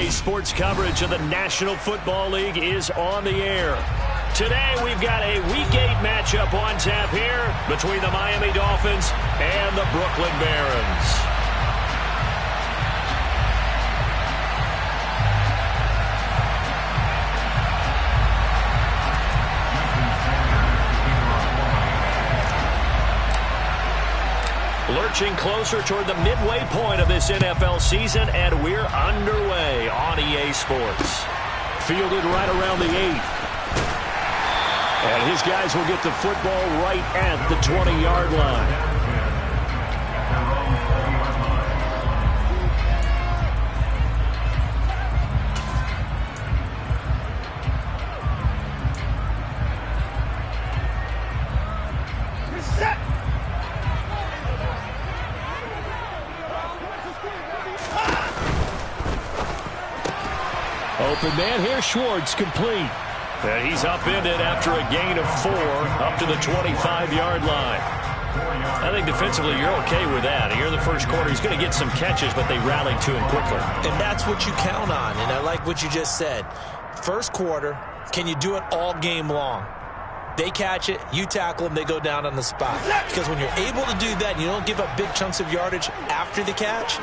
REA Sports coverage of the National Football League is on the air. Today we've got a Week 8 matchup on tap here between the Miami Dolphins and the Brooklyn Barons. Lurching closer toward the midway point of this NFL season, and we're underway on EA Sports. Fielded right around the 8. And his guys will get the football right at the 20-yard line. Open man here, Schwartz, complete. And he's upended after a gain of 4 up to the 25-yard line. I think defensively you're okay with that. Here in the first quarter, he's going to get some catches, but they rallied to him quickly. And that's what you count on, and I like what you just said. First quarter, can you do it all game long? They catch it, you tackle them, they go down on the spot. Because when you're able to do that and you don't give up big chunks of yardage after the catch,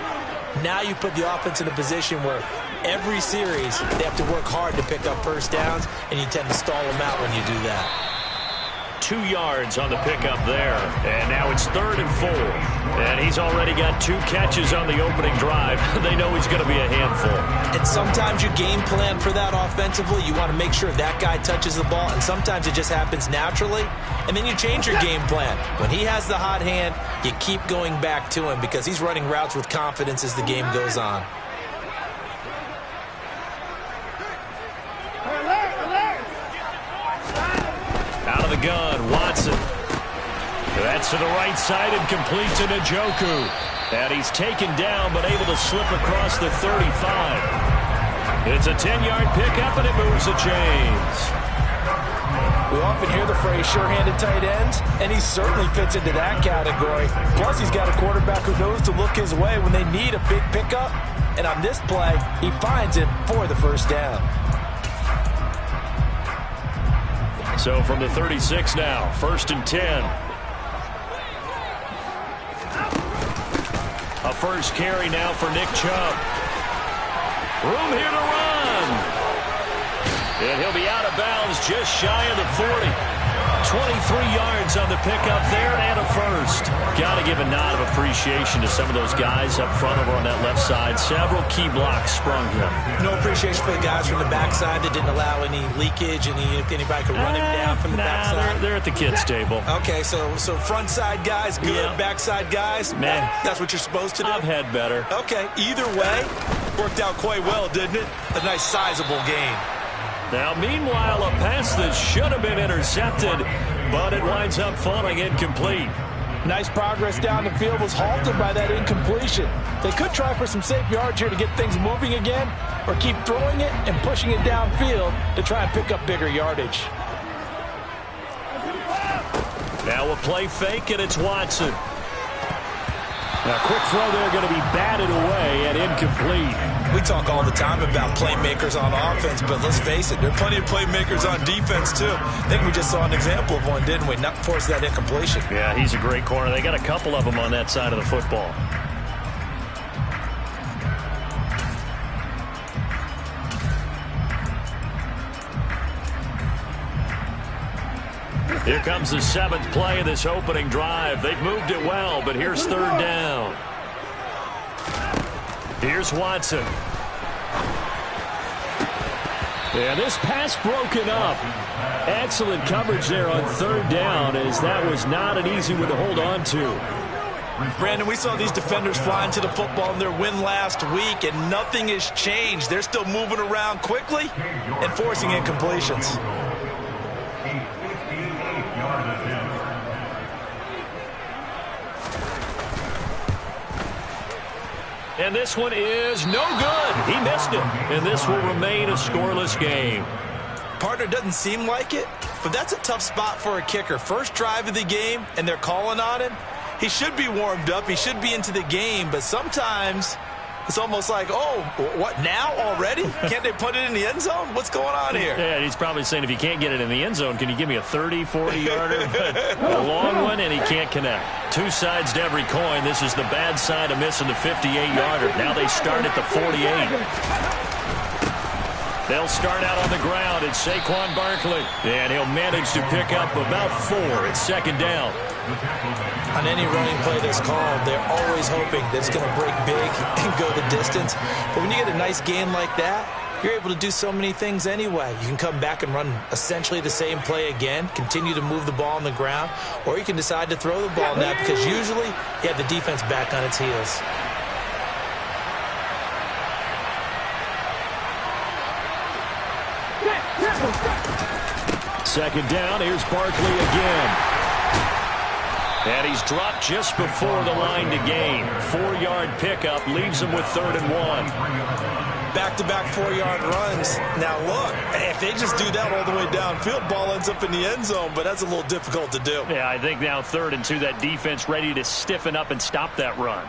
now you put the offense in a position where every series they have to work hard to pick up first downs, and you tend to stall them out when you do that. 2 yards on the pickup there, and now it's 3rd and 4. And he's already got 2 catches on the opening drive. They know he's going to be a handful. And sometimes you game plan for that offensively. You want to make sure that guy touches the ball, and sometimes it just happens naturally. And then you change your game plan. When he has the hot hand, you keep going back to him because he's running routes with confidence as the game goes on. Out of the gun, Watson. That's to the right side and complete to Njoku. And he's taken down but able to slip across the 35. It's a 10-yard pickup and it moves the chains. We often hear the phrase sure-handed tight ends, and he certainly fits into that category. Plus, he's got a quarterback who knows to look his way when they need a big pickup. And on this play, he finds it for the first down. So from the 36 now, 1st and 10. A first carry now for Nick Chubb. Room here to run. And he'll be out of bounds just shy of the 40. 23 yards on the pickup there and a first. Got to give a nod of appreciation to some of those guys up front over on that left side. Several key blocks sprung here. No appreciation for the guys from the backside that didn't allow any leakage and anybody could run him down from the backside. They're at the kids' table. Okay, so front side guys, good. Yeah. Backside guys, man, that's what you're supposed to do. I've had better. Okay, either way, worked out quite well, didn't it? A nice sizable gain. Now, meanwhile, a pass that should have been intercepted, but it winds up falling incomplete. Nice progress down the field was halted by that incompletion. They could try for some safe yards here to get things moving again, or keep throwing it and pushing it downfield to try and pick up bigger yardage. Now a play fake, and it's Watson. Now, quick throw there going to be batted away and incomplete. We talk all the time about playmakers on offense, but let's face it, there are plenty of playmakers on defense, too. I think we just saw an example of one, didn't we? Not force that incompletion. Yeah, he's a great corner. They got a couple of them on that side of the football. Here comes the 7th play of this opening drive. They've moved it well, but here's 3rd down. Here's Watson. And this pass broken up. Excellent coverage there on 3rd down, as that was not an easy one to hold on to. Brandon, we saw these defenders flying to the football in their win last week, and nothing has changed. They're still moving around quickly and forcing incompletions. And this one is no good. He missed it. And this will remain a scoreless game. Partner, doesn't seem like it, but that's a tough spot for a kicker. First drive of the game, and they're calling on him. He should be warmed up. He should be into the game, but sometimes It's almost like, oh, what, now already? Can't they put it in the end zone? What's going on here? Yeah, he's probably saying, if you can't get it in the end zone, can you give me a 30, 40-yarder? A long one, and he can't connect. Two sides to every coin. This is the bad side of missing the 58-yarder. Now they start at the 48. They'll start out on the ground. It's Saquon Barkley, and he'll manage to pick up about 4. It's second down. On any running play that's called, they're always hoping that it's going to break big and go the distance. But when you get a nice gain like that, you're able to do so many things anyway. You can come back and run essentially the same play again, continue to move the ball on the ground, or you can decide to throw the ball now because usually you have the defense back on its heels. Second down, here's Barkley again. And he's dropped just before the line to gain. 4-yard pickup leaves him with 3rd and 1. Back-to-back 4-yard runs. Now, look, if they just do that all the way downfield, ball ends up in the end zone, but that's a little difficult to do. Yeah, I think now 3rd and 2, that defense ready to stiffen up and stop that run.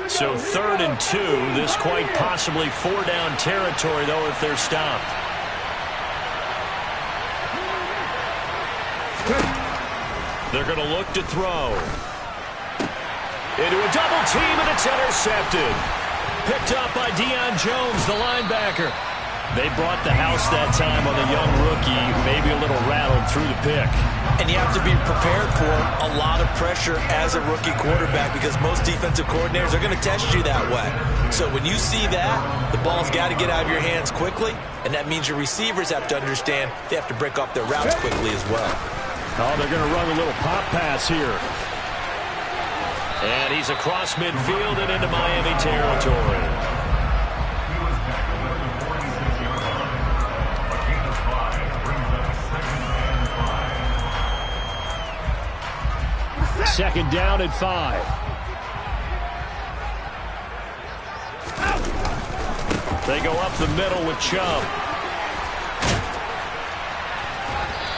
So 3rd and 2, this quite possibly 4-down territory, though, if they're stopped. They're going to look to throw. Into a double team, and it's intercepted. Picked up by Deion Jones, the linebacker. They brought the house that time on the young rookie, maybe a little rattled through the pick. And you have to be prepared for a lot of pressure as a rookie quarterback because most defensive coordinators are going to test you that way. So when you see that, the ball's got to get out of your hands quickly, and that means your receivers have to understand they have to break off their routes quickly as well. Oh, they're going to run a little pop pass here. And he's across midfield and into Miami territory. Second down at 5. They go up the middle with Chubb.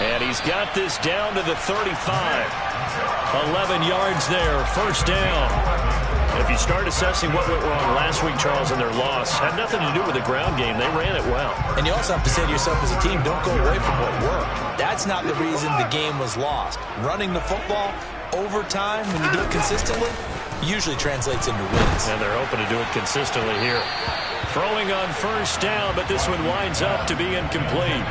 And he's got this down to the 35. 11 yards there, first down. If you start assessing what went wrong last week, Charles, in their loss, had nothing to do with the ground game. They ran it well. And you also have to say to yourself as a team, don't go away from what worked. That's not the reason the game was lost. Running the football over time, when you do it consistently, usually translates into wins. And they're hoping to do it consistently here. Throwing on first down, but this one winds up to be incomplete.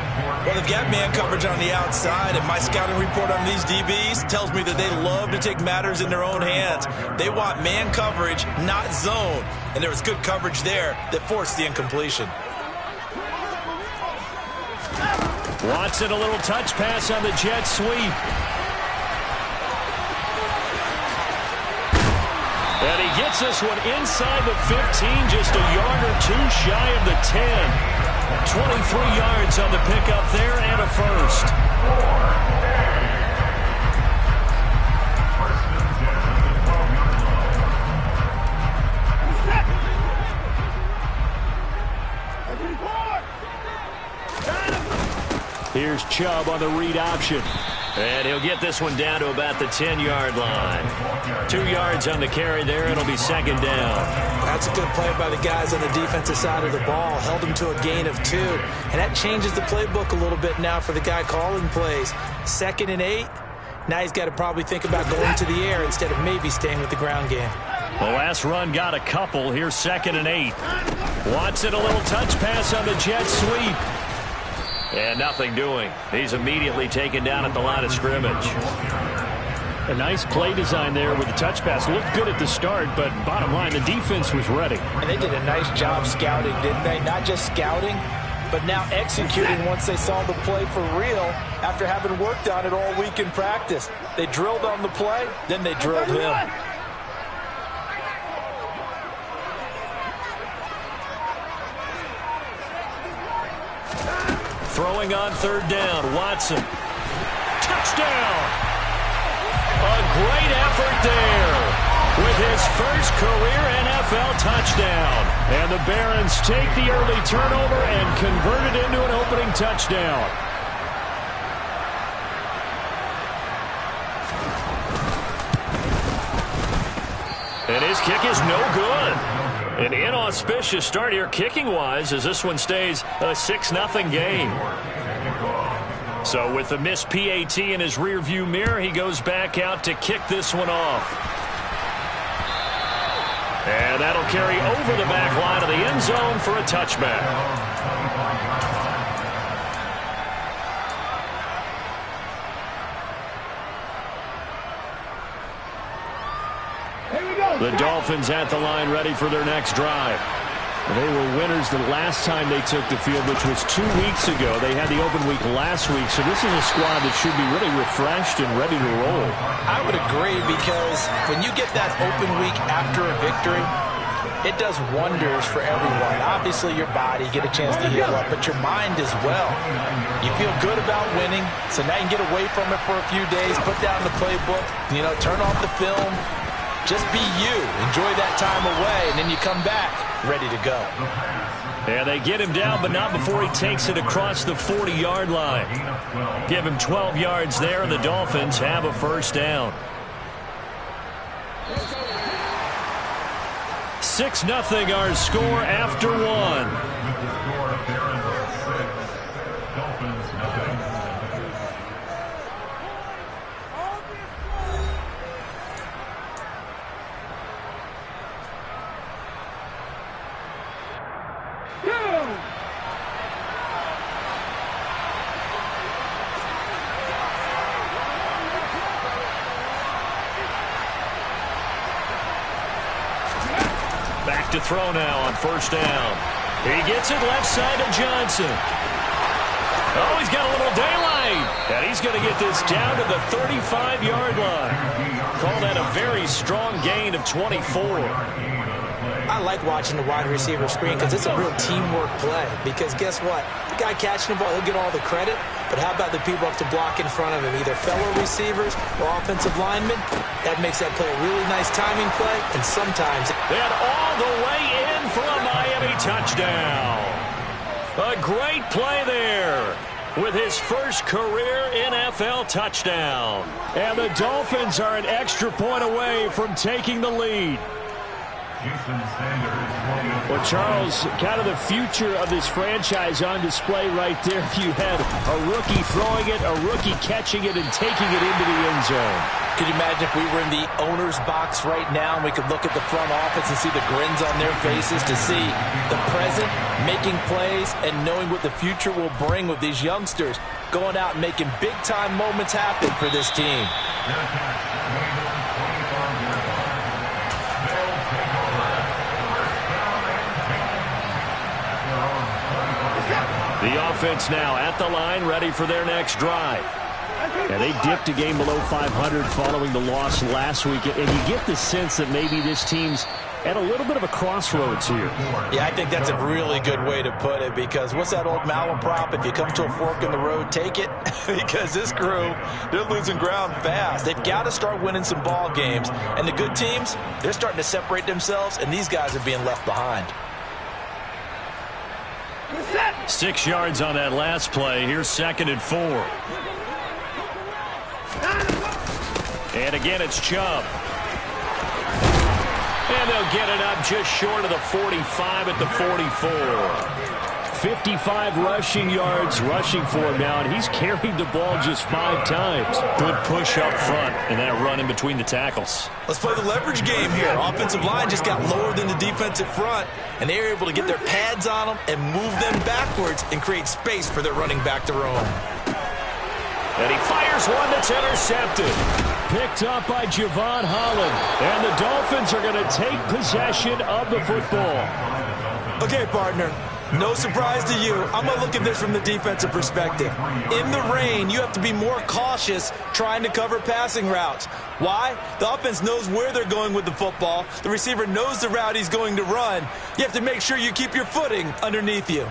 Well, they've got man coverage on the outside, and my scouting report on these DBs tells me that they love to take matters in their own hands. They want man coverage, not zone. And there was good coverage there that forced the incompletion. Watson, a little touch pass on the jet sweep. And he gets this one inside the 15, just a yard or two shy of the 10. 23 yards on the pickup there and a first. Here's Chubb on the read option. And he'll get this one down to about the 10-yard line. 2 yards on the carry there. It'll be second down. That's a good play by the guys on the defensive side of the ball. Held him to a gain of 2. And that changes the playbook a little bit now for the guy calling plays. 2nd and 8. Now he's got to probably think about going to the air instead of maybe staying with the ground game. The last run got a couple. Here's 2nd and 8. Watson, a little touch pass on the jet sweep. And nothing doing. He's immediately taken down at the line of scrimmage. A nice play design there with the touch pass. Looked good at the start, but bottom line, the defense was ready. And they did a nice job scouting, didn't they? Not just scouting, but now executing once they saw the play for real after having worked on it all week in practice. They drilled on the play, then they drilled him. Throwing on third down, Watson. Touchdown! A great effort there with his first career NFL touchdown. And the Barons take the early turnover and convert it into an opening touchdown. And his kick is no good. An inauspicious start here kicking-wise as this one stays a 6-0 game. So with the missed PAT in his rearview mirror, he goes back out to kick this one off. And that'll carry over the back line of the end zone for a touchback. The Dolphins at the line ready for their next drive. They were winners the last time they took the field, which was 2 weeks ago. They had the open week last week, so this is a squad that should be really refreshed and ready to roll. I would agree, because when you get that open week after a victory, it does wonders for everyone. Obviously, your body, get a chance to heal up, but your mind as well. You feel good about winning, so now you can get away from it for a few days, put down the playbook, turn off the film. Just be you. Enjoy that time away, and then you come back ready to go. Yeah, they get him down, but not before he takes it across the 40-yard line. Give him 12 yards there, and the Dolphins have a first down. 6-0 our score after one. Back to throw now on first down. He gets it left side to Johnson. Oh, he's got a little daylight. And he's going to get this down to the 35-yard line. Call that a very strong gain of 24. I like watching the wide receiver screen because it's a real teamwork play. Because guess what? The guy catching the ball, he'll get all the credit. But how about the people up to block in front of him, either fellow receivers or offensive linemen? That makes that play a really nice timing play, and sometimes... And all the way in for a Miami touchdown. A great play there with his first career NFL touchdown. And the Dolphins are an extra point away from taking the lead. Well, Charles, kind of the future of this franchise on display right there. You had a rookie throwing it, a rookie catching it, and taking it into the end zone. Could you imagine if we were in the owner's box right now and we could look at the front office and see the grins on their faces to see the present, making plays, and knowing what the future will bring with these youngsters going out and making big-time moments happen for this team. The offense now at the line, ready for their next drive. And they dipped a game below 500 following the loss last week. And you get the sense that maybe this team's at a little bit of a crossroads here. Yeah, I think that's a really good way to put it, because what's that old malaprop? If you come to a fork in the road, take it. Because this crew, they're losing ground fast. They've got to start winning some ball games. And the good teams, they're starting to separate themselves, and these guys are being left behind. 6 yards on that last play. Here's 2nd and 4. And again, it's Chubb. And they'll get it up just short of the 45 at the 44. 55 rushing yards rushing for him now, and he's carried the ball just 5 times. Good push up front, and that run in between the tackles. Let's play the leverage game here. Offensive line just got lower than the defensive front, and they were able to get their pads on them and move them backwards and create space for their running back to roam. And he fires one that's intercepted. Picked up by Javon Holland. And the Dolphins are going to take possession of the football. Okay, partner. No surprise to you. I'm going to look at this from the defensive perspective. In the rain, you have to be more cautious trying to cover passing routes. Why? The offense knows where they're going with the football. The receiver knows the route he's going to run. You have to make sure you keep your footing underneath you.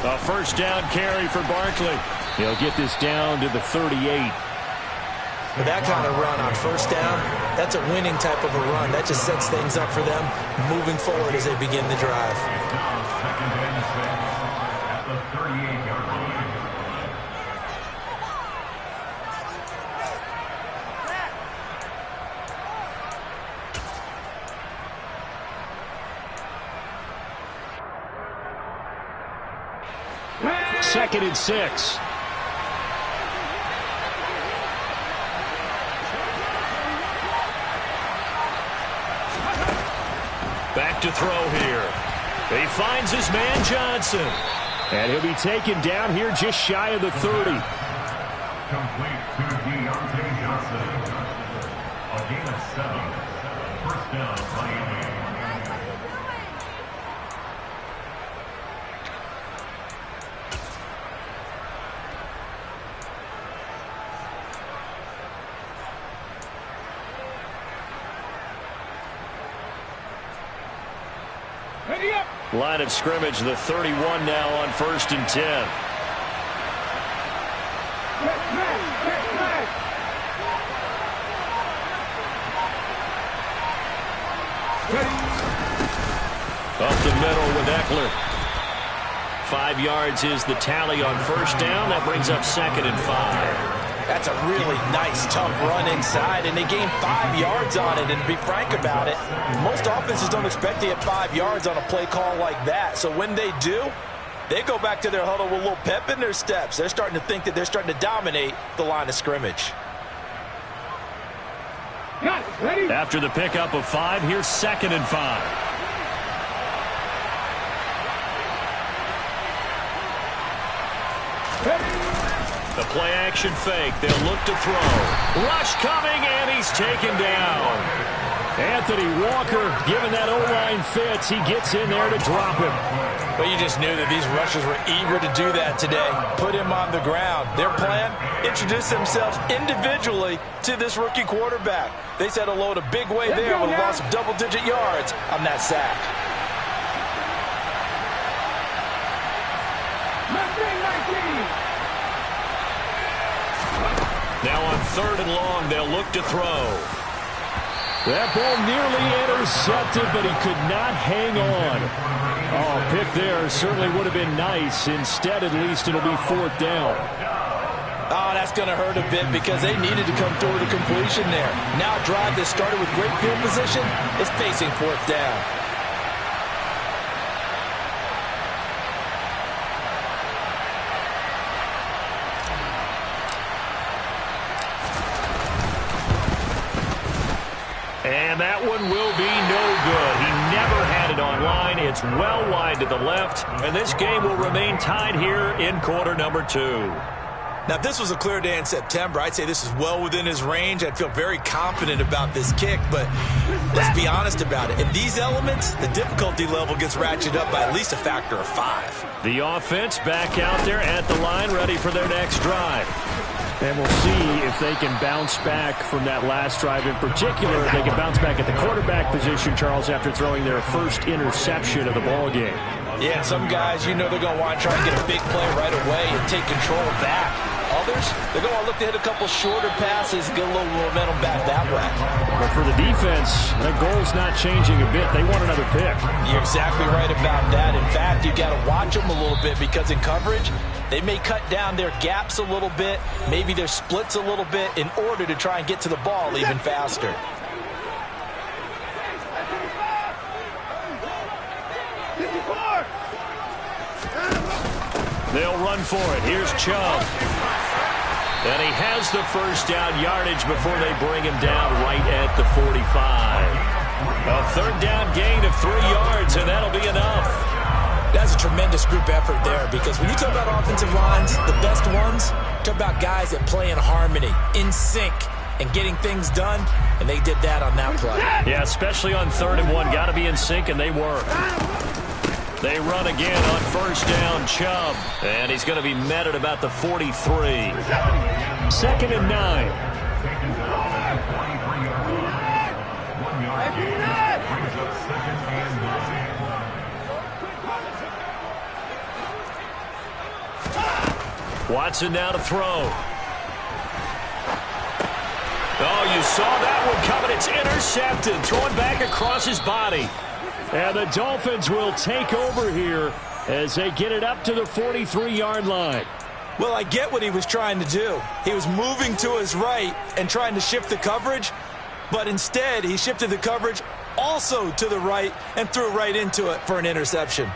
A first down carry for Barkley. He'll get this down to the 38. With that kind of run on first down, That's a winning type of a run. That just sets things up for them moving forward as they begin the drive. At the 38-yard line. Second and 6. Back to throw here. He finds his man Johnson. And he'll be taken down here just shy of the 30. Complete to Deontay Johnson. A gain of 7. First down, Miami. Line of scrimmage, the 31 now on 1st and 10. Up the middle with Eckler. 5 yards is the tally on 1st down. That brings up 2nd and 5. That's a really nice, tough run inside, and they gained 5 yards on it. And to be frank about it, most offenses don't expect to get 5 yards on a play call like that. So when they do, they go back to their huddle with a little pep in their steps. They're starting to think that they're starting to dominate the line of scrimmage. After the pickup of 5, here's 2nd and 5. The play-action fake. They'll look to throw. Rush coming, and he's taken down. Anthony Walker giving that O-line fits. He gets in there to drop him. But you just knew that these rushers were eager to do that today. Put him on the ground. Their plan, introduce themselves individually to this rookie quarterback. They said hello to Big Way there with a loss of double-digit yards on that sack. Now on 3rd and long, they'll look to throw. That ball nearly intercepted, but he could not hang on. Oh, pick there certainly would have been nice. Instead, at least, it'll be 4th down. Oh, that's going to hurt a bit because they needed to come through with a completion there. Now a drive that started with great field position is facing 4th down. And that one will be no good. He never had it on line. It's well wide to the left. And this game will remain tied here in quarter number 2. Now, if this was a clear day in September, I'd say this is well within his range. I'd feel very confident about this kick, but let's be honest about it. In these elements, the difficulty level gets ratcheted up by at least a factor of 5. The offense back out there at the line, ready for their next drive. And we'll see if they can bounce back from that last drive in particular. If they can bounce back at the quarterback position, Charles, after throwing their first interception of the ball game. Yeah, some guys, you know they're going to want to try and get a big play right away and take control back. Others, they're going to look to hit a couple shorter passes, get a little momentum back that way. But for the defense, the goal's not changing a bit. They want another pick. You're exactly right about that. In fact, you got to watch them a little bit because in coverage, they may cut down their gaps a little bit, maybe their splits a little bit in order to try and get to the ball even faster. They'll run for it. Here's Chubb. And he has the first down yardage before they bring him down right at the 45. A 3rd down gain of 3 yards, and that'll be enough. That's a tremendous group effort there because when you talk about offensive lines, the best ones, talk about guys that play in harmony, in sync, and getting things done, and they did that on that play. Yeah, especially on 3rd and 1. Got to be in sync, and they were. They run again on 1st down, Chubb. And he's going to be met at about the 43. 2nd and 9. Watson now to throw. Oh, you saw that one coming. It's intercepted. Throwing back across his body. And the Dolphins will take over here as they get it up to the 43-yard line. Well, I get what he was trying to do. He was moving to his right and trying to shift the coverage, but instead he shifted the coverage also to the right and threw right into it for an interception.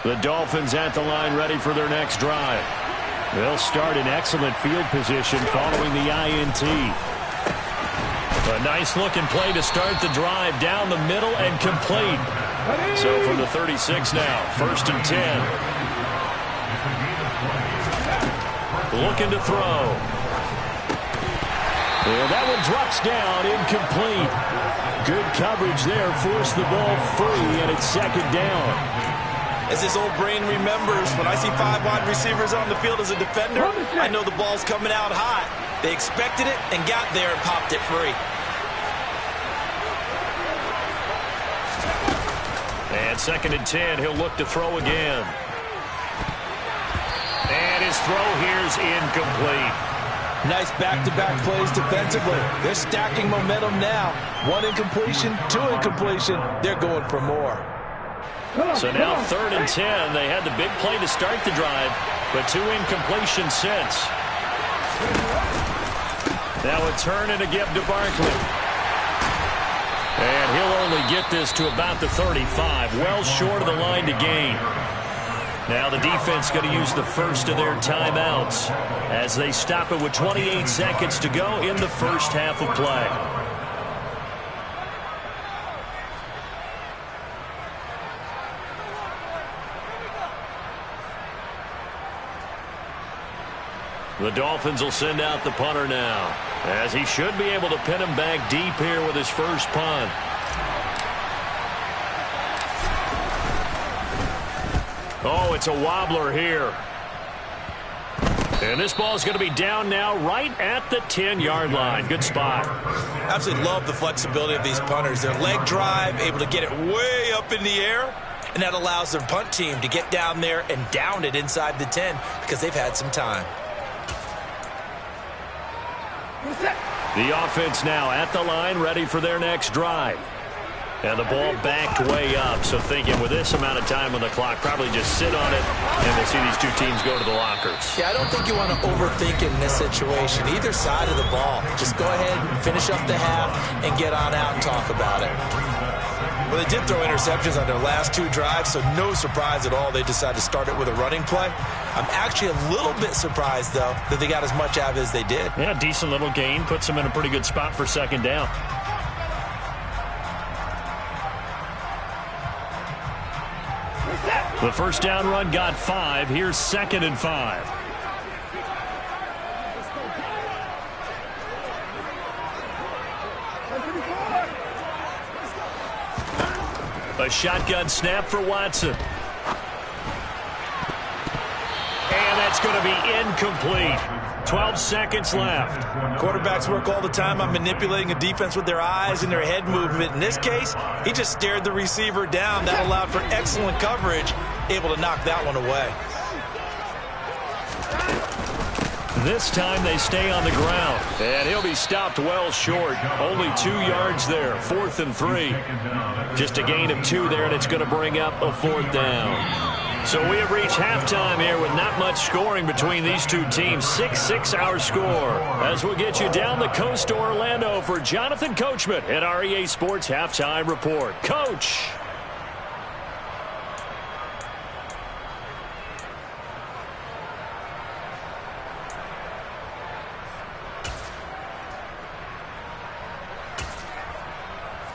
The Dolphins at the line ready for their next drive. They'll start in excellent field position following the INT. A nice-looking play to start the drive down the middle and complete. So from the 36 now, 1st and 10. Looking to throw. And that one drops down, incomplete. Good coverage there, forced the ball free, and it's 2nd down. As his old brain remembers, when I see 5 wide receivers on the field as a defender, I know the ball's coming out hot. They expected it and got there and popped it free. And 2nd and 10, he'll look to throw again. And his throw here's incomplete. Nice back-to-back plays defensively. They're stacking momentum now. 1 incompletion, 2 incompletion. They're going for more. So now 3rd and 10. They had the big play to start the drive, but 2 incompletions since. Now a turn and a give to Barkley. And he'll only get this to about the 35, well short of the line to gain. Now the defense going to use the first of their timeouts as they stop it with 28 seconds to go in the first half of play. The Dolphins will send out the punter now, as he should be able to pin him back deep here with his first punt. Oh, it's a wobbler here. And this ball is going to be down now right at the 10-yard line. Good spot. Absolutely love the flexibility of these punters. Their leg drive, able to get it way up in the air, and that allows their punt team to get down there and down it inside the 10 because they've had some time. The offense now at the line, ready for their next drive. And the ball backed way up, so thinking with this amount of time on the clock, probably just sit on it, and we'll see these two teams go to the lockers. Yeah, I don't think you want to overthink in this situation. Either side of the ball. Just go ahead and finish up the half and get on out and talk about it. Well, they did throw interceptions on their last 2 drives, so no surprise at all they decided to start it with a running play. I'm actually a little bit surprised, though, that they got as much out of it as they did. Yeah, decent little gain. Puts them in a pretty good spot for 2nd down. The first down run got 5. Here's 2nd and 5. A shotgun snap for Watson. And that's going to be incomplete. 12 seconds left. Quarterbacks work all the time on manipulating a defense with their eyes and their head movement. In this case, he just stared the receiver down. That allowed for excellent coverage, able to knock that one away. This time they stay on the ground. And he'll be stopped well short. Only 2 yards there. 4th and 3. Just a gain of 2 there, and it's going to bring up a 4th down. So we have reached halftime here with not much scoring between these two teams. 6-6 our score. As we'll get you down the coast to Orlando for Jonathan Coachman at our EA Sports Halftime Report. Coach.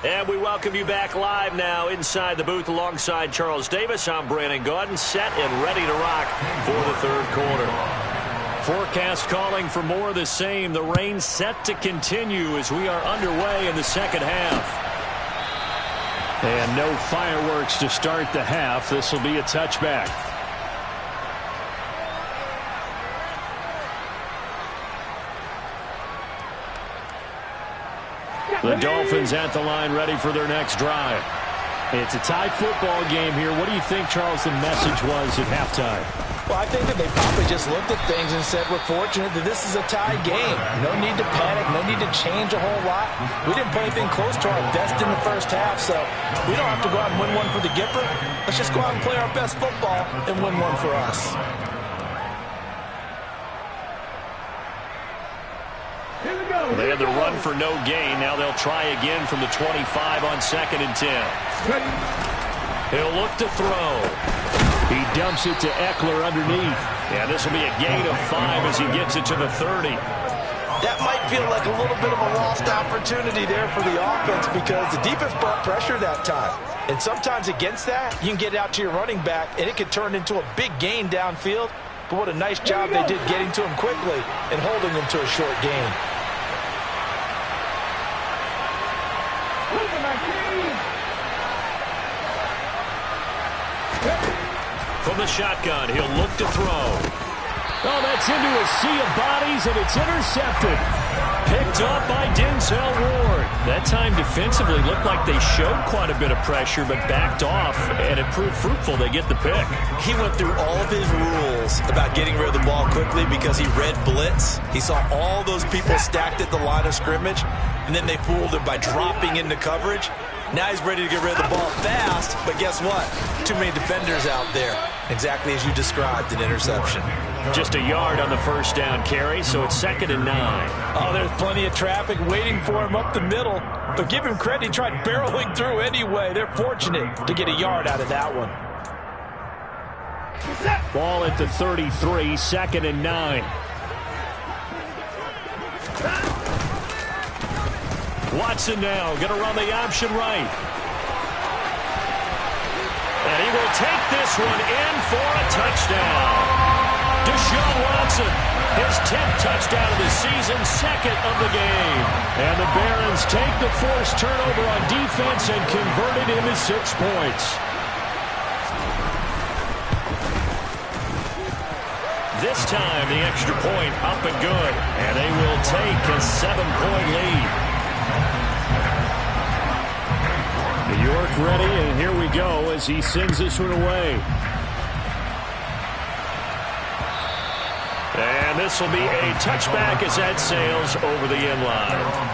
And we welcome you back live now inside the booth alongside Charles Davis. I'm Brandon Gaudin, set and ready to rock for the 3rd quarter. Forecast calling for more of the same. The rain set to continue as we are underway in the 2nd half. And no fireworks to start the half. This will be a touchback. The Dolphins at the line ready for their next drive. It's a tie football game here. What do you think, Charles, the message was at halftime? Well, I think that they probably just looked at things and said, we're fortunate that this is a tie game. No need to panic, no need to change a whole lot. We didn't play anything close to our best in the first half, so we don't have to go out and win one for the Gipper. Let's just go out and play our best football and win one for us. Well, they had the run for no gain. Now they'll try again from the 25 on 2nd and 10. He'll look to throw. He dumps it to Eckler underneath. Yeah, this will be a gain of 5 as he gets it to the 30. That might feel like a little bit of a lost opportunity there for the offense because the defense brought pressure that time. And sometimes against that, you can get out to your running back, and it could turn into a big gain downfield. But what a nice job they did getting to him quickly and holding him to a short gain. From the shotgun, he'll look to throw. Oh, that's into a sea of bodies, and it's intercepted. Picked up by Denzel Ward. That time defensively looked like they showed quite a bit of pressure, but backed off, and it proved fruitful. They get the pick. He went through all of his rules about getting rid of the ball quickly because he read blitz. He saw all those people stacked at the line of scrimmage, and then they fooled him by dropping into coverage. Now he's ready to get rid of the ball fast, but guess what? Too many defenders out there. Exactly as you described, an interception. Just a yard on the first down carry, so it's 2nd and 9. Oh, there's plenty of traffic waiting for him up the middle. But give him credit, he tried barreling through anyway. They're fortunate to get a yard out of that one. Ball at the 33, 2nd and 9. Watson now going to run the option right. And he will take this one in for a touchdown. Deshaun Watson, his 10th touchdown of the season, 2nd of the game. And the Barons take the forced turnover on defense and convert it into 6 points. This time, the extra point up and good. And they will take a 7-point lead. New York ready, and here we go as he sends this one away. And this will be a touchback as that sails over the end line.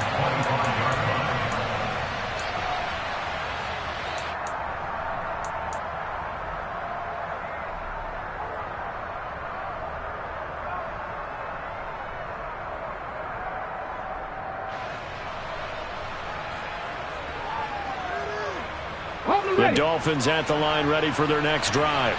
The Dolphins at the line ready for their next drive.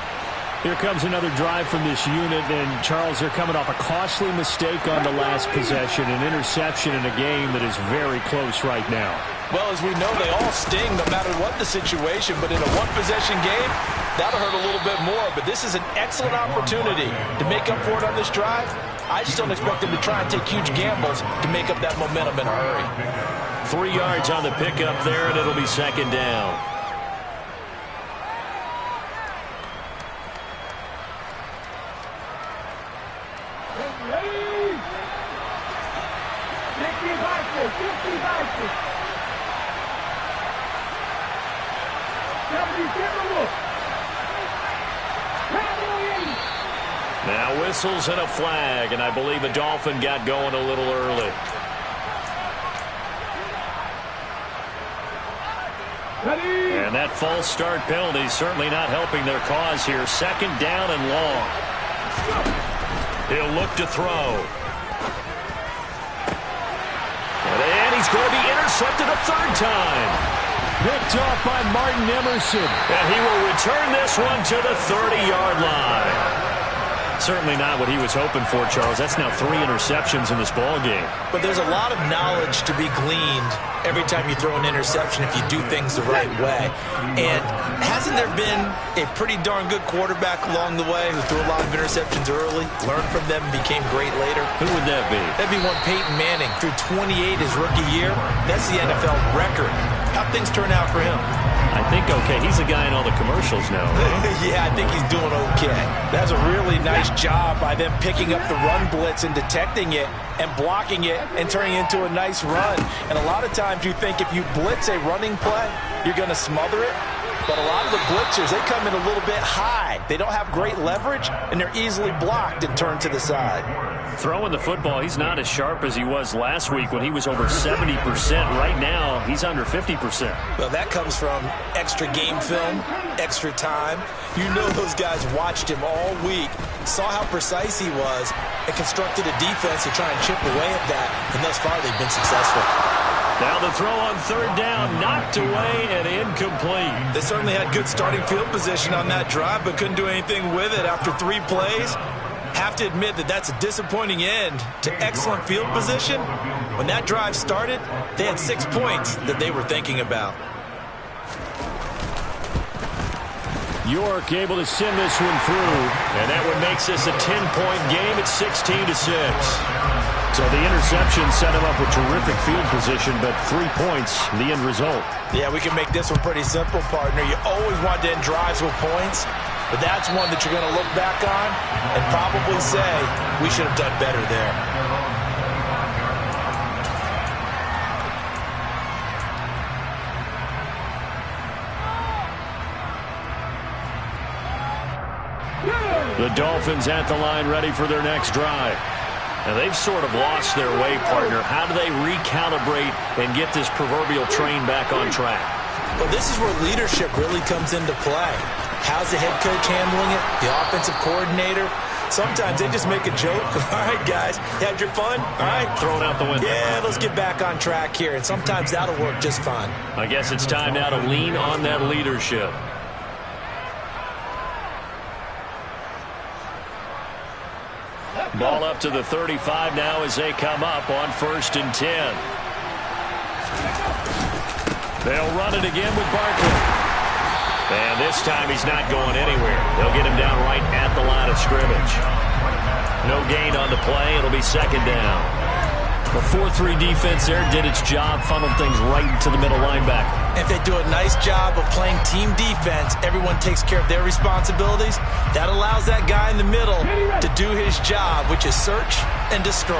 Here comes another drive from this unit, and Charles, they're coming off a costly mistake on the last possession, an interception in a game that is very close right now. Well, as we know, they all sting no matter what the situation, but in a one-possession game, that'll hurt a little bit more. But this is an excellent opportunity to make up for it on this drive. I just don't expect them to try and take huge gambles to make up that momentum in a hurry. 3 yards on the pickup there, and it'll be 2nd down. Now whistles and a flag, and I believe a Dolphin got going a little early. And that false start penalty is certainly not helping their cause here. 2nd down and long. He'll look to throw. And he's going to be intercepted a 3rd time. Picked off by Martin Emerson. And he will return this one to the 30-yard line. Certainly not what he was hoping for, Charles. That's now 3 interceptions in this ball game. But there's a lot of knowledge to be gleaned every time you throw an interception if you do things the right way. And hasn't there been a pretty darn good quarterback along the way who threw a lot of interceptions early, learned from them, and became great later? Who would that be? That'd be one Peyton Manning. Threw 28 his rookie year. That's the NFL record. How'd things turn out for him? I think okay. He's a guy in all the commercials now. Right? Yeah, I think he's doing okay. That's a really nice job by them picking up the run blitz and detecting it and blocking it and turning it into a nice run. And a lot of times you think if you blitz a running play, you're going to smother it. But a lot of the blitzers, they come in a little bit high. They don't have great leverage, and they're easily blocked and turned to the side. Throwing the football, he's not as sharp as he was last week when he was over 70%. Right now, he's under 50%. Well, that comes from extra game film, extra time. You know those guys watched him all week, saw how precise he was, and constructed a defense to try and chip away at that. And thus far, they've been successful. Now the throw on third down, knocked away and incomplete. They certainly had good starting field position on that drive, but couldn't do anything with it after 3 plays. Have to admit that that's a disappointing end to excellent field position. When that drive started, they had 6 points that they were thinking about. York able to send this one through, and that one makes this a 10-point game at 16-6. So the interception set him up with terrific field position, but 3 points, the end result. Yeah, we can make this one pretty simple, partner. You always want to end drives with points, but that's one that you're going to look back on and probably say, we should have done better there. The Dolphins at the line ready for their next drive. Now they've sort of lost their way, partner. How do they recalibrate and get this proverbial train back on track? Well, this is where leadership really comes into play. How's the head coach handling it? The offensive coordinator? Sometimes they just make a joke. All right, guys, you had your fun? All right. Throw it out the window. Yeah, let's get back on track here. And sometimes that'll work just fine. I guess it's time now to lean on that leadership. Ball up to the 35 now as they come up on 1st and 10. They'll run it again with Barkley. And this time he's not going anywhere. They'll get him down right at the line of scrimmage. No gain on the play. It'll be 2nd down. The 4-3 defense there did its job, funneled things right into the middle linebacker. If they do a nice job of playing team defense, everyone takes care of their responsibilities. That allows that guy in the middle to do his job, which is search and destroy.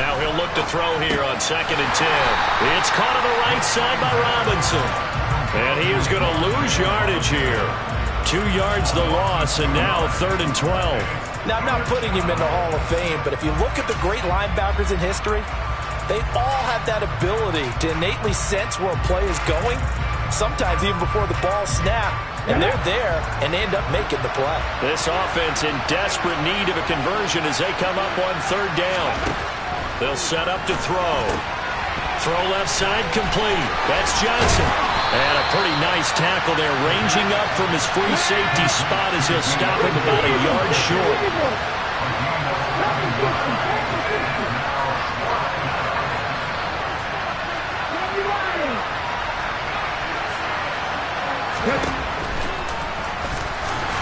Now he'll look to throw here on 2nd and 10. It's caught on the right side by Robinson. And he is going to lose yardage here. 2 yards the loss, and now 3rd and 12. Now, I'm not putting him in the Hall of Fame, but if you look at the great linebackers in history, they all have that ability to innately sense where a play is going, sometimes even before the ball snaps, and they're there, and they end up making the play. This offense in desperate need of a conversion as they come up on 3rd down. They'll set up to throw. Throw left side complete. That's Johnson. And a pretty nice tackle there, ranging up from his free safety spot as he'll stop him about a yard short.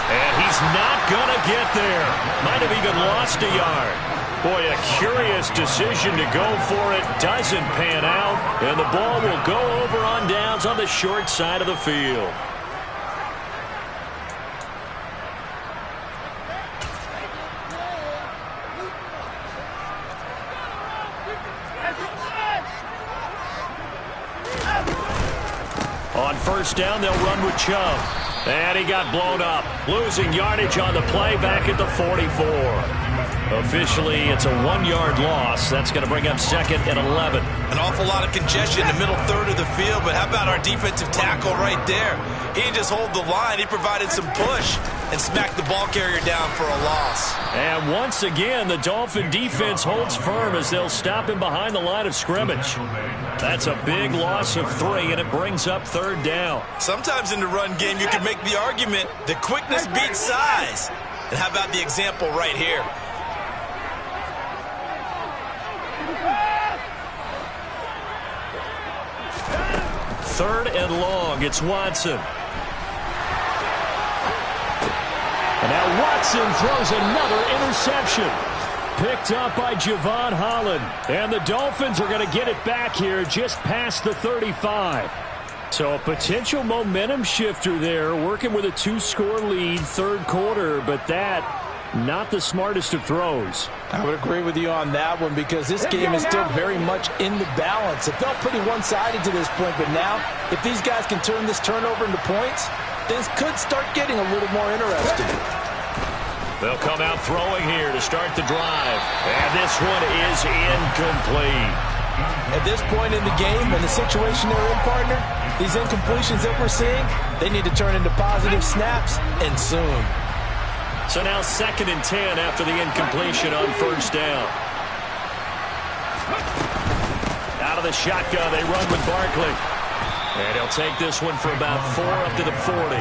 And he's not going to get there. Might have even lost a yard. Boy, a curious decision to go for it. Doesn't pan out. And the ball will go over on downs on the short side of the field. On 1st down, they'll run with Chubb. And he got blown up. Losing yardage on the play back at the 44. Officially, it's a 1-yard loss. That's going to bring up 2nd and 11. An awful lot of congestion in the middle third of the field, but how about our defensive tackle right there? He didn't just hold the line. He provided some push and smacked the ball carrier down for a loss. And once again, the Dolphin defense holds firm as they'll stop him behind the line of scrimmage. That's a big loss of 3, and it brings up 3rd down. Sometimes in the run game, you can make the argument that quickness beats size. And how about the example right here? 3rd and long. It's Watson. And now Watson throws another interception. Picked up by Javon Holland. And the Dolphins are going to get it back here just past the 35. So a potential momentum shifter there, working with a 2-score lead, 3rd quarter, but that Not the smartest of throws. I would agree with you on that one because this game is still very much in the balance. It felt pretty one-sided to this point, but now if these guys can turn this turnover into points, things could start getting a little more interesting. They'll come out throwing here to start the drive. And this one is incomplete. At this point in the game and the situation they're in, partner, these incompletions that we're seeing, they need to turn into positive snaps, and soon. So now 2nd and 10 after the incompletion on 1st down. Out of the shotgun, they run with Barkley. And he'll take this one for about 4 up to the 40.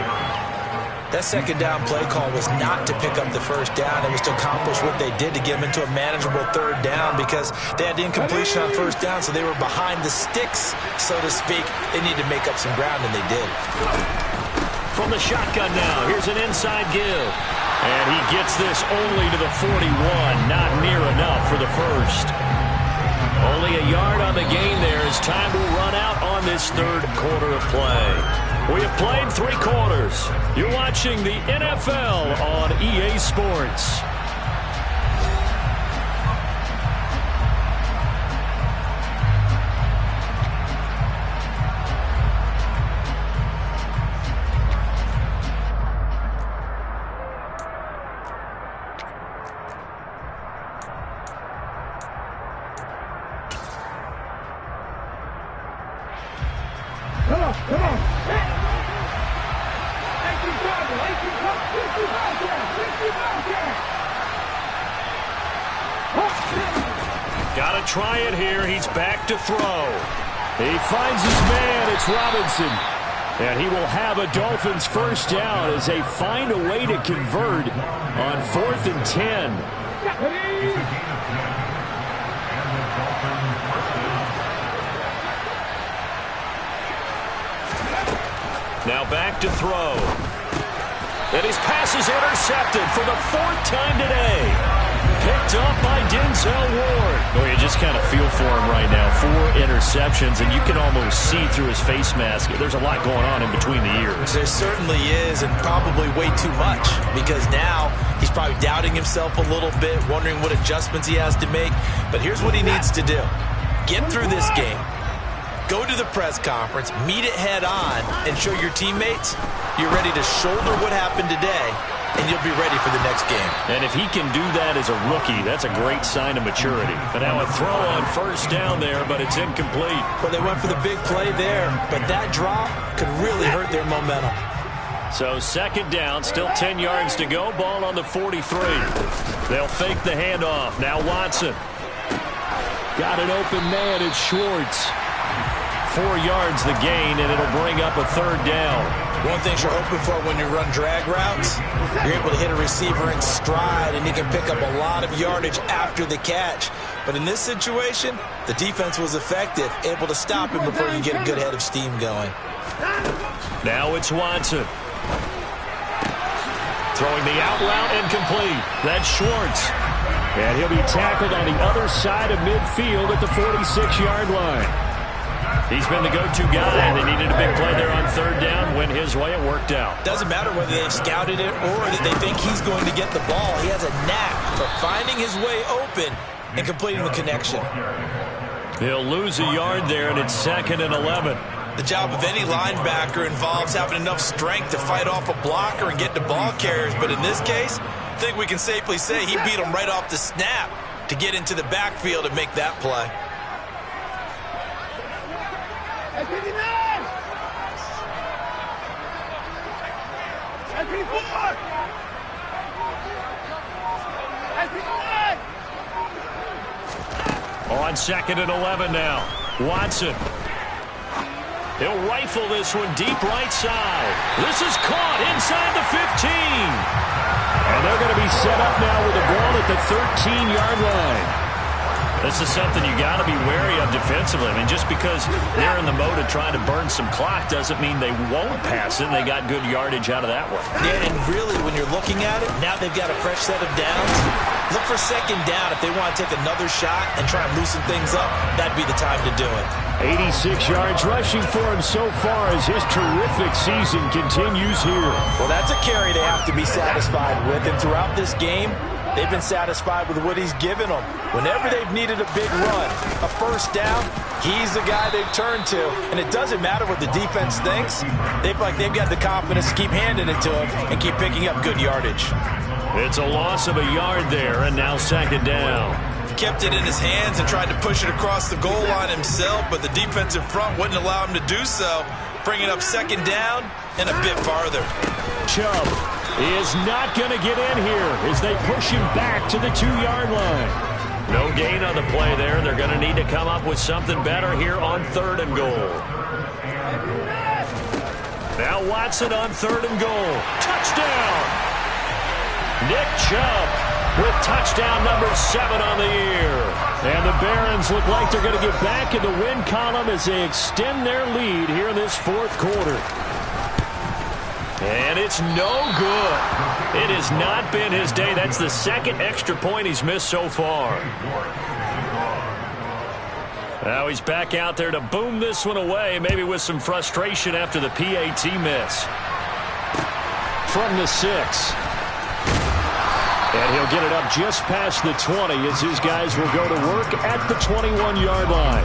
That 2nd down play call was not to pick up the 1st down. It was to accomplish what they did to get them into a manageable 3rd down because they had the incompletion on 1st down, so they were behind the sticks, so to speak. They needed to make up some ground, and they did. From the shotgun now, here's an inside give. And he gets this only to the 41, not near enough for the 1st. Only a yard on the gain there as time will run out on this 3rd quarter of play. We have played 3 quarters. You're watching the NFL on EA Sports. Got to try it here. He's back to throw. He finds his man. It's Robinson. And he will have a Dolphins 1st down as they find a way to convert on 4th and 10. Now back to throw. And his pass is intercepted for the 4th time today. Picked up by Denzel Ward. Oh, you just kind of feel for him right now. 4 interceptions, and you can almost see through his face mask. There's a lot going on in between the ears. There certainly is, and probably way too much, because now he's probably doubting himself a little bit, wondering what adjustments he has to make. But here's what he needs to do. Get through this game. Go to the press conference, meet it head on, and show your teammates you're ready to shoulder what happened today, and you'll be ready for the next game. And if he can do that as a rookie, that's a great sign of maturity. But now a throw on 1st down there, but it's incomplete. Well, they went for the big play there, but that drop could really hurt their momentum. So 2nd down, still 10 yards to go, ball on the 43. They'll fake the handoff. Now Watson. Got an open man, it's Schwartz. 4 yards the gain, and it'll bring up a 3rd down. One thing you're hoping for when you run drag routes, you're able to hit a receiver in stride, and you can pick up a lot of yardage after the catch. But in this situation, the defense was effective, able to stop him before you get a good head of steam going. Now it's Watson. Throwing the out route incomplete. That's Schwartz. And he'll be tackled on the other side of midfield at the 46-yard line. He's been the go-to guy. They needed a big play there on 3rd down. Went his way. It worked out. Doesn't matter whether they scouted it or that they think he's going to get the ball. He has a knack for finding his way open and completing the connection. He'll lose a yard there, and it's 2nd and 11. The job of any linebacker involves having enough strength to fight off a blocker and get to ball carriers. But in this case, I think we can safely say he beat him right off the snap to get into the backfield and make that play. On 2nd and 11 now. Watson. He'll rifle this one deep right side. This is caught inside the 15. And they're going to be set up now with the ball at the 13-yard line. This is something you got to be wary of defensively. I mean, just because they're in the mode of trying to burn some clock doesn't mean they won't pass it. They got good yardage out of that one. Yeah, and really, when you're looking at it, now they've got a fresh set of downs. Look for second down if they want to take another shot and try and loosen things up. That'd be the time to do it. 86 yards rushing for him so far as his terrific season continues here. Well, that's a carry they have to be satisfied with. And throughout this game, they've been satisfied with what he's given them. Whenever they've needed a big run, a first down, he's the guy they've turned to. And it doesn't matter what the defense thinks. They've got the confidence to keep handing it to him and keep picking up good yardage. It's a loss of a yard there, and now second down. He kept it in his hands and tried to push it across the goal line himself, but the defensive front wouldn't allow him to do so, bringing up second down and a bit farther. Chubb is not going to get in here as they push him back to the 2-yard line. No gain on the play there. They're going to need to come up with something better here on 3rd and goal. Now Watson on 3rd and goal. Touchdown! Nick Chubb with touchdown number 7 on the year. And the Barons look like they're going to get back in the win column as they extend their lead here in this 4th quarter. And it's no good. It has not been his day. That's the 2nd extra point he's missed so far. Now he's back out there to boom this one away, maybe with some frustration after the PAT miss. From the 6. And he'll get it up just past the 20 as his guys will go to work at the 21-yard line.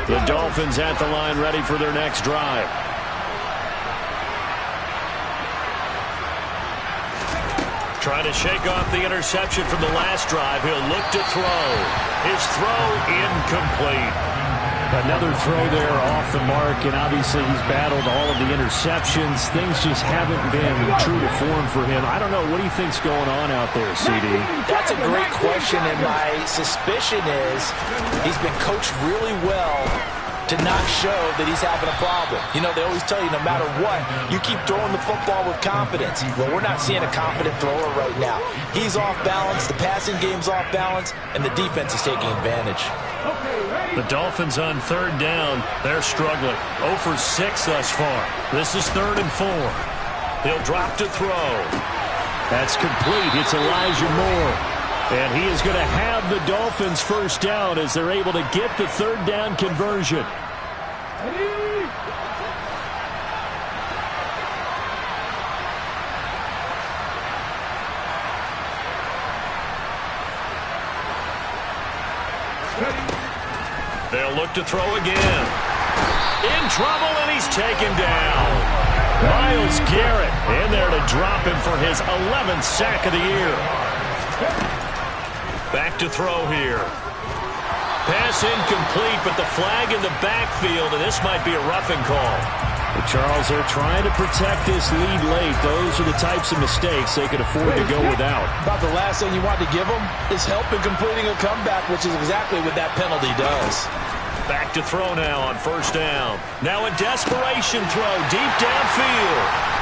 The Dolphins at the line ready for their next drive. Trying to shake off the interception from the last drive. He'll look to throw. His throw incomplete. Another throw there off the mark, and obviously he's battled all of the interceptions. Things just haven't been true to form for him. I don't know. What do you think's going on out there, CD? That's a great question, and my suspicion is he's been coached really well to not show that he's having a problem. You know, they always tell you no matter what, you keep throwing the football with confidence. Well, we're not seeing a confident thrower right now. He's off balance, the passing game's off balance, and the defense is taking advantage. The Dolphins on 3rd down, they're struggling. 0 for 6 thus far. This is 3rd and 4. He'll drop to throw. That's complete. It's Elijah Moore. And he is going to have the Dolphins first down as they're able to get the 3rd down conversion. They'll look to throw again. In trouble, and he's taken down. Myles Garrett in there to drop him for his 11th sack of the year. Back to throw here. Pass incomplete, but the flag in the backfield, and this might be a roughing call. Charles, they're trying to protect this lead late. Those are the types of mistakes they could afford to go without. About the last thing you want to give them is help in completing a comeback, which is exactly what that penalty does. Back to throw now on 1st down. Now a desperation throw deep downfield.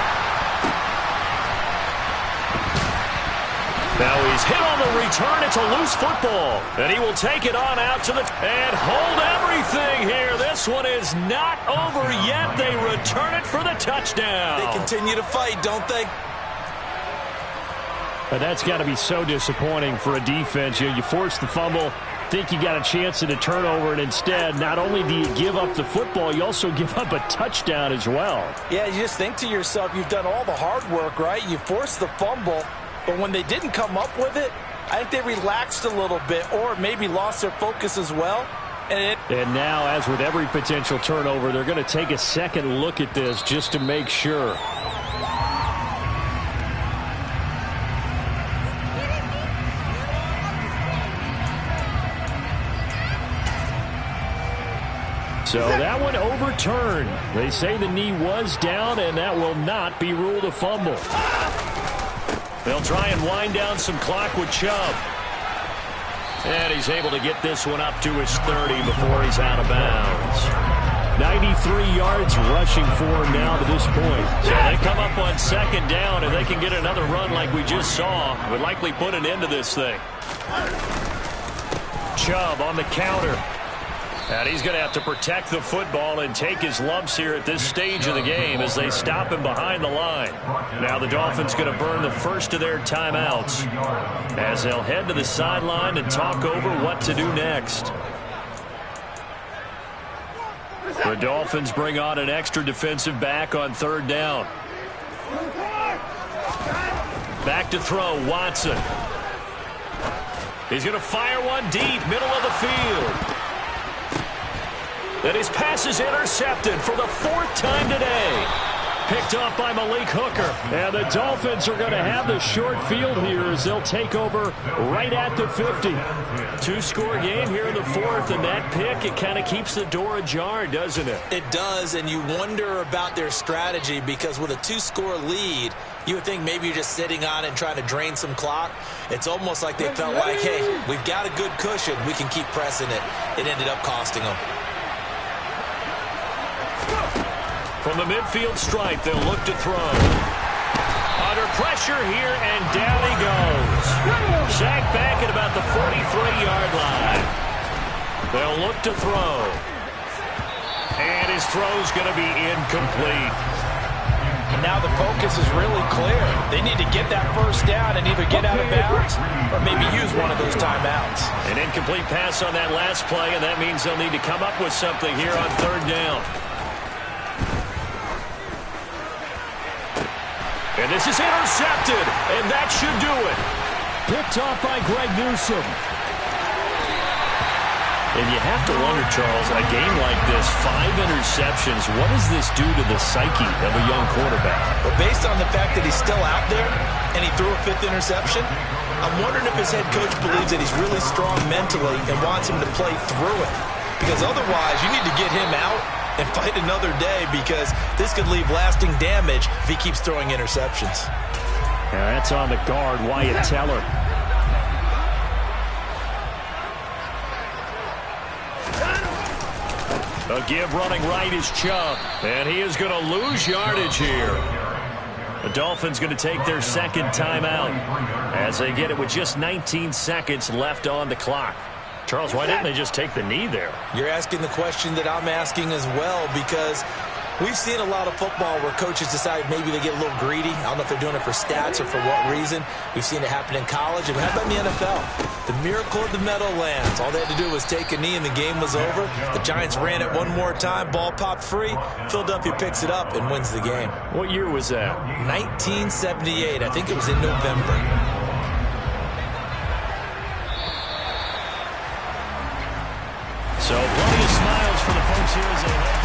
Now he's hit on the return. It's a loose football. And he will take it on out to the... And hold everything here. This one is not over yet. They return it for the touchdown. They continue to fight, don't they? But that's got to be so disappointing for a defense. You force the fumble, think you got a chance at a turnover, and instead, not only do you give up the football, you also give up a touchdown as well. Yeah, you just think to yourself, you've done all the hard work, right? You forced the fumble. But when they didn't come up with it, I think they relaxed a little bit or maybe lost their focus as well. And now, as with every potential turnover, they're going to take a second look at this just to make sure. So that one overturned. They say the knee was down, and that will not be ruled a fumble. They'll try and wind down some clock with Chubb. And he's able to get this one up to his 30 before he's out of bounds. 93 yards rushing for him now to this point. So they come up on second down, and they can get another run like we just saw. Would likely put an end to this thing. Chubb on the counter. And he's going to have to protect the football and take his lumps here at this stage of the game as they stop him behind the line. Now the Dolphins going to burn the first of their timeouts as they'll head to the sideline and talk over what to do next. The Dolphins bring on an extra defensive back on third down. Back to throw, Watson. He's going to fire one deep, middle of the field. And his pass is intercepted for the fourth time today. Picked up by Malik Hooker. And the Dolphins are going to have the short field here as they'll take over right at the 50. Two-score game here in the fourth, and that pick, it kind of keeps the door ajar, doesn't it? It does, and you wonder about their strategy because with a two-score lead, you would think maybe you're just sitting on it and trying to drain some clock. It's almost like they felt like, hey, we've got a good cushion. We can keep pressing it. It ended up costing them. From the midfield stripe, they'll look to throw. Under pressure here, and down he goes. Sacked back at about the 43-yard line. They'll look to throw. And his throw's going to be incomplete. And now the focus is really clear. They need to get that first down and either get out of bounds or maybe use one of those timeouts. An incomplete pass on that last play, and that means they'll need to come up with something here on third down. And this is intercepted, and that should do it. Picked off by Greg Newsome. And you have to wonder, Charles, in a game like this, 5 interceptions, what does this do to the psyche of a young quarterback? Well, based on the fact that he's still out there and he threw a 5th interception, I'm wondering if his head coach believes that he's really strong mentally and wants him to play through it. Because otherwise, you need to get him out and fight another day because this could leave lasting damage if he keeps throwing interceptions. Now that's on the guard, Wyatt Teller. A give running right is Chubb, and he is going to lose yardage here. The Dolphins going to take their second timeout as they get it with just 19 seconds left on the clock. Charles, why didn't they just take the knee there? You're asking the question that I'm asking as well because we've seen a lot of football where coaches decide maybe they get a little greedy. I don't know if they're doing it for stats or for what reason. We've seen it happen in college, and how about in the NFL? The miracle of the Meadowlands. All they had to do was take a knee, and the game was over. The Giants ran it one more time. Ball popped free. Philadelphia picks it up and wins the game. What year was that? 1978. I think it was in November. So plenty of smiles for the folks here as they head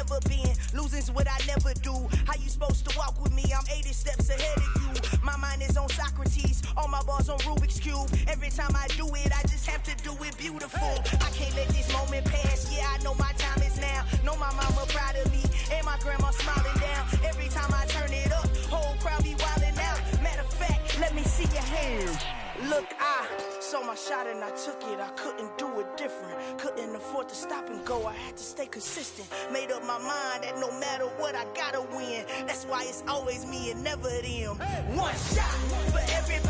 for Losing's what I never do. How you supposed to walk with me? I'm 80 steps ahead of you. My mind is on Socrates. All my balls on Rubik's Cube. Every time I do it, I just have to do it beautiful. I can't let this moment pass. Yeah, I know my time is now. Know my mama proud of me. And my grandma smiling down. Every time I turn it up, whole crowd be wilding out. Matter of fact, let me see your hands. Look, I saw my shot and I took it. I couldn't do it different. Couldn't afford to stop and go. I had to stay consistent. Made up my mind that no matter what, I gotta win. That's why it's always me and never them. One shot for everybody.